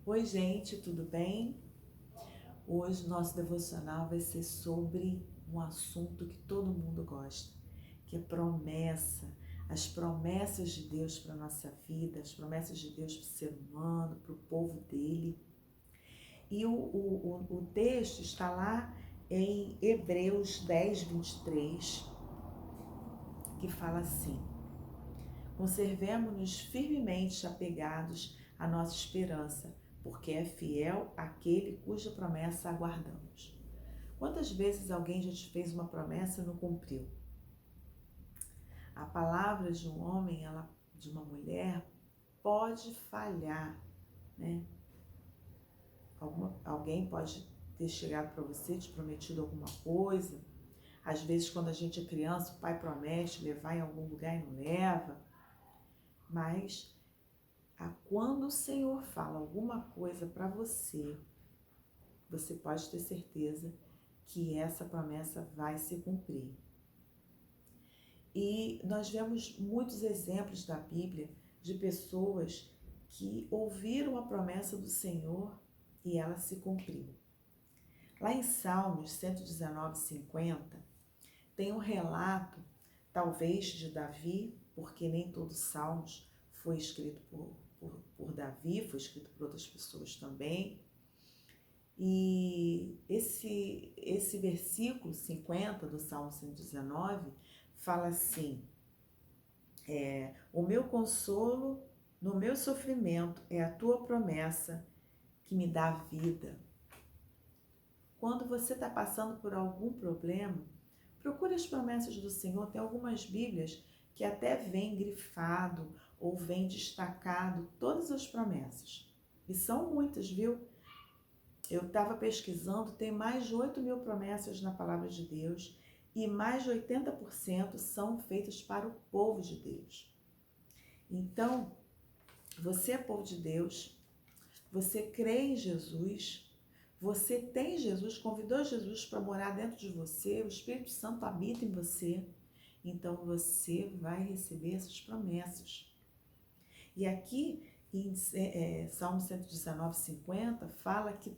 Oi, gente, tudo bem? Hoje nosso devocional vai ser sobre um assunto que todo mundo gosta, que é promessa. As promessas de Deus para a nossa vida, as promessas de Deus para o ser humano, para o povo dele. E o texto está lá em Hebreus 10, 23, que fala assim: conservemo-nos firmemente apegados à nossa esperança, porque é fiel aquele cuja promessa aguardamos. Quantas vezes alguém já te fez uma promessa e não cumpriu? A palavra de um homem, de uma mulher, pode falhar, né? Alguém pode ter chegado para você, te prometido alguma coisa. Às vezes, quando a gente é criança, o pai promete levar em algum lugar e não leva. Mas quando o Senhor fala alguma coisa para você, você pode ter certeza que essa promessa vai se cumprir. E nós vemos muitos exemplos da Bíblia de pessoas que ouviram a promessa do Senhor e ela se cumpriu. Lá em Salmos 119, 50, tem um relato, talvez de Davi, porque nem todos os Salmos foi escrito por Davi, foi escrito por outras pessoas também. E esse versículo 50 do Salmo 119 fala assim: o meu consolo no meu sofrimento é a tua promessa que me dá vida. Quando você está passando por algum problema, procure as promessas do Senhor. Tem algumas Bíblias que até vem grifado ou vem destacado todas as promessas. E são muitas, viu? Eu estava pesquisando, tem mais de 8.000 promessas na palavra de Deus e mais de 80% são feitas para o povo de Deus. Então, você é povo de Deus, você crê em Jesus, você tem Jesus, convidou Jesus para morar dentro de você, o Espírito Santo habita em você, então você vai receber essas promessas. E aqui em Salmo 119, 50, fala que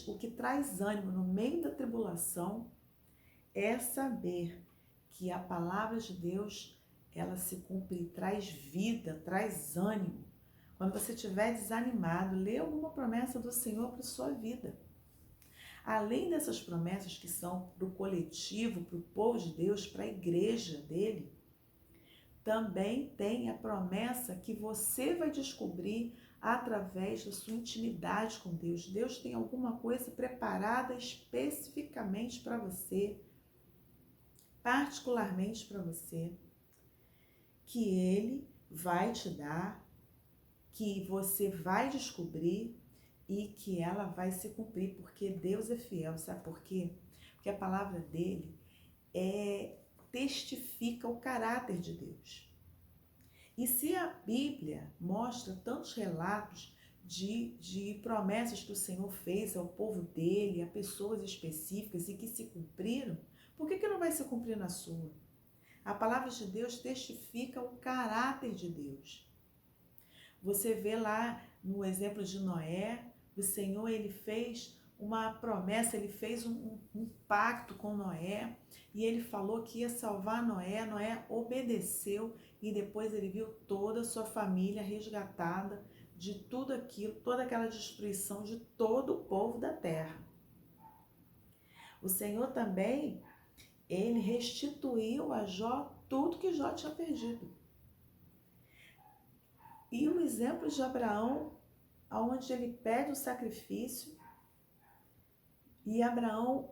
o que traz ânimo no meio da tribulação é saber que a palavra de Deus, ela se cumpre e traz vida, traz ânimo. Quando você estiver desanimado, lê alguma promessa do Senhor para a sua vida. Além dessas promessas que são para o coletivo, para o povo de Deus, para a igreja dele, também tem a promessa que você vai descobrir através da sua intimidade com Deus. Deus tem alguma coisa preparada especificamente para você, particularmente para você, que Ele vai te dar, que você vai descobrir e que ela vai se cumprir, porque Deus é fiel. Sabe por quê? Porque a palavra dele testifica o caráter de Deus. E se a Bíblia mostra tantos relatos de promessas que o Senhor fez ao povo dele, a pessoas específicas e que se cumpriram, por que não vai se cumprir na sua? A palavra de Deus testifica o caráter de Deus. Você vê lá no exemplo de Noé, o Senhor ele fez uma promessa, ele fez um pacto com Noé e ele falou que ia salvar Noé. Noé obedeceu e depois ele viu toda a sua família resgatada de tudo aquilo, toda aquela destruição de todo o povo da terra. O Senhor também, ele restituiu a Jó tudo que Jó tinha perdido. E o exemplo de Abraão, onde ele pede o sacrifício e Abraão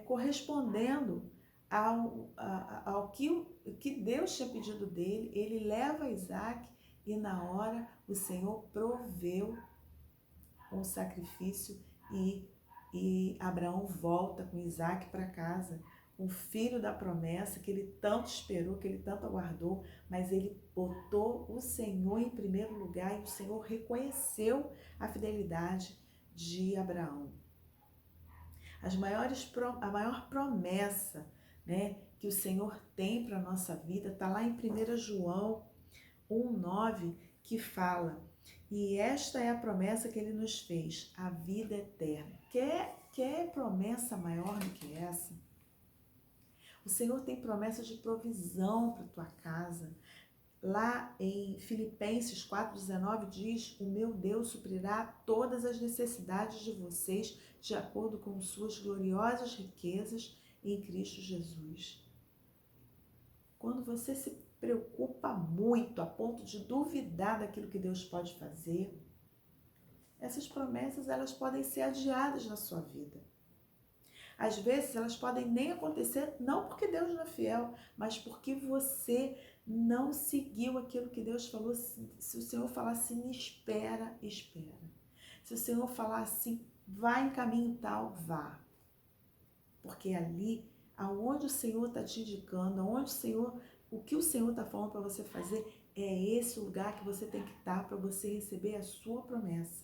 correspondendo ao que Deus tinha pedido dele, ele leva Isaac e na hora o Senhor proveu o sacrifício e Abraão volta com Isaac para casa, o filho da promessa que ele tanto esperou, que ele tanto aguardou, mas ele botou o Senhor em primeiro lugar e o Senhor reconheceu a fidelidade de Abraão. A maior promessa, né, que o Senhor tem para a nossa vida está lá em 1 João 1,9, que fala E esta é a promessa que ele nos fez, a vida eterna. Quer promessa maior do que essa? O Senhor tem promessa de provisão para a tua casa. Lá em Filipenses 4,19 diz: o meu Deus suprirá todas as necessidades de vocês de acordo com suas gloriosas riquezas em Cristo Jesus. Quando você se preocupa muito a ponto de duvidar daquilo que Deus pode fazer, essas promessas elas podem ser adiadas na sua vida. Às vezes elas podem nem acontecer, não porque Deus não é fiel, mas porque você não seguiu aquilo que Deus falou. Se o Senhor falar assim, espera, espera. Se o Senhor falar assim, vai em caminho tal, vá. Porque ali, aonde o Senhor está te indicando, o que o Senhor está falando para você fazer, é esse o lugar que você tem que estar para você receber a sua promessa.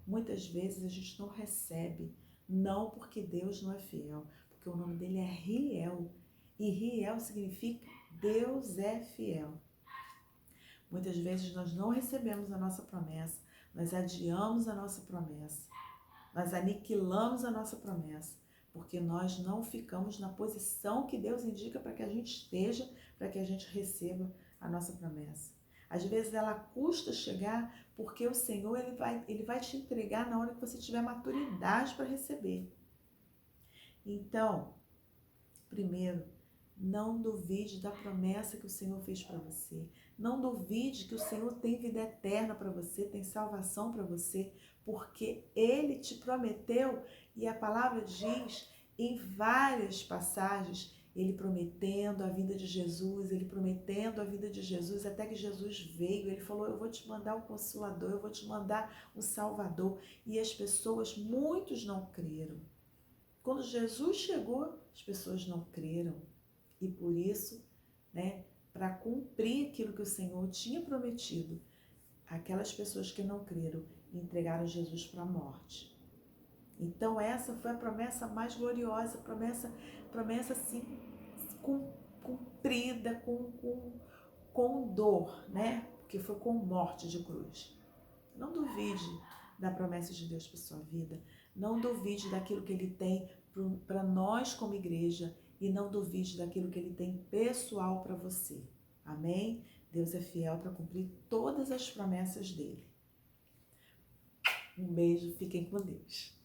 Muitas vezes a gente não recebe, não porque Deus não é fiel, porque o nome dele é Riel. E Riel significa Deus é fiel. Muitas vezes nós não recebemos a nossa promessa, nós adiamos a nossa promessa, nós aniquilamos a nossa promessa, porque nós não ficamos na posição que Deus indica para que a gente esteja, para que a gente receba a nossa promessa. Às vezes ela custa chegar porque o Senhor ele vai te entregar na hora que você tiver maturidade para receber. Então, primeiro, não duvide da promessa que o Senhor fez para você. Não duvide que o Senhor tem vida eterna para você, tem salvação para você, porque Ele te prometeu e a palavra diz em várias passagens, Ele prometendo a vida de Jesus, Ele prometendo a vida de Jesus, até que Jesus veio, Ele falou, eu vou te mandar o Consolador, eu vou te mandar o Salvador. E as pessoas, muitos não creram. Quando Jesus chegou, as pessoas não creram. E por isso, para cumprir aquilo que o Senhor tinha prometido, aquelas pessoas que não creram entregaram Jesus para a morte. Então essa foi a promessa mais gloriosa, promessa assim, cumprida com dor, Porque foi com morte de cruz. Não duvide da promessa de Deus para sua vida. Não duvide daquilo que Ele tem para nós como igreja e não duvide daquilo que Ele tem pessoal para você. Amém? Deus é fiel para cumprir todas as promessas dEle. Um beijo, fiquem com Deus.